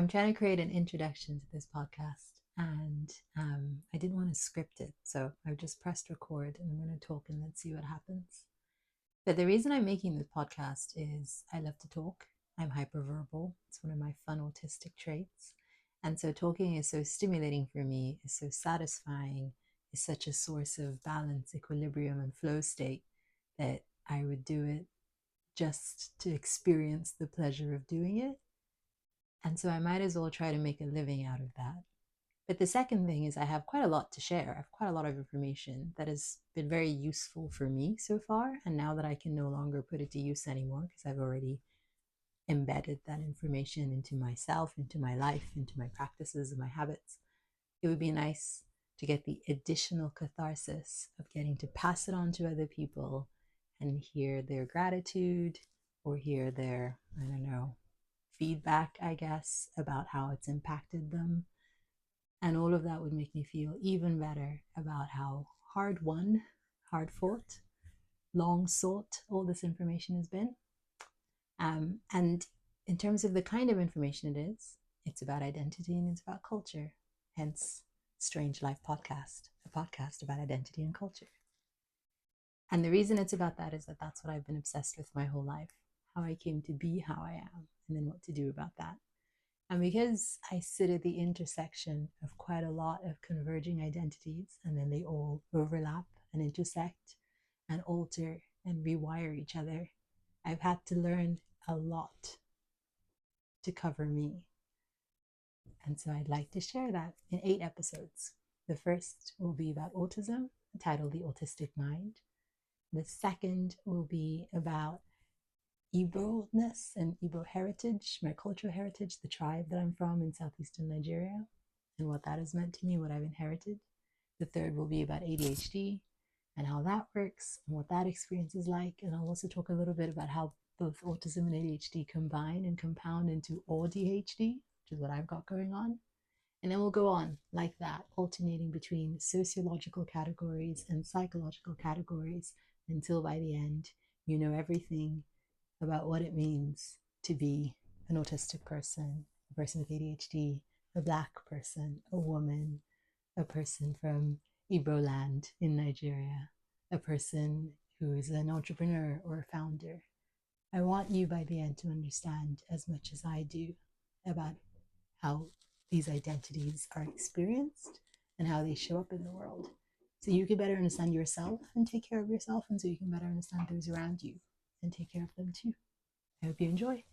I'm trying to create an introduction to this podcast, and I didn't want to script it, so I've just pressed record and I'm going to talk and let's see what happens. But the reason I'm making this podcast is I love to talk. I'm hyperverbal. It's one of my fun autistic traits. And so talking is so stimulating for me, is so satisfying, is such a source of balance, equilibrium, and flow state that I would do it just to experience the pleasure of doing it. And so I might as well try to make a living out of that. But the second thing is I have quite a lot to share. I have quite a lot of information that has been very useful for me so far. And now that I can no longer put it to use anymore because I've already embedded that information into myself, into my life, into my practices and my habits, it would be nice to get the additional catharsis of getting to pass it on to other people and hear their gratitude or hear their, feedback, I guess, about how it's impacted them. And all of that would make me feel even better about how hard won, hard fought, long sought all this information has been. And in terms of the kind of information it is, it's about identity and it's about culture. Hence, Strange Life Podcast, a podcast about identity and culture. And the reason it's about that is that that's what I've been obsessed with my whole life, how I came to be how I am, and then what to do about that. And because I sit at the intersection of quite a lot of converging identities, and then they all overlap and intersect and alter and rewire each other, I've had to learn a lot to cover me. And so I'd like to share that in 8 episodes. The first will be about autism, titled The Autistic Mind. The second will be about Igbo-ness and Igbo heritage, my cultural heritage, the tribe that I'm from in southeastern Nigeria, and what that has meant to me, what I've inherited. The third will be about ADHD and how that works and what that experience is like. And I'll also talk a little bit about how both autism and ADHD combine and compound into AuDHD, which is what I've got going on. And then we'll go on like that, alternating between sociological categories and psychological categories until by the end, you know everything about what it means to be an autistic person, a person with ADHD, a Black person, a woman, a person from Igbo land in Nigeria, a person who is an entrepreneur or a founder. I want you by the end to understand as much as I do about how these identities are experienced and how they show up in the world. So you can better understand yourself and take care of yourself, and so you can better understand those around you and take care of them too. I hope you enjoy.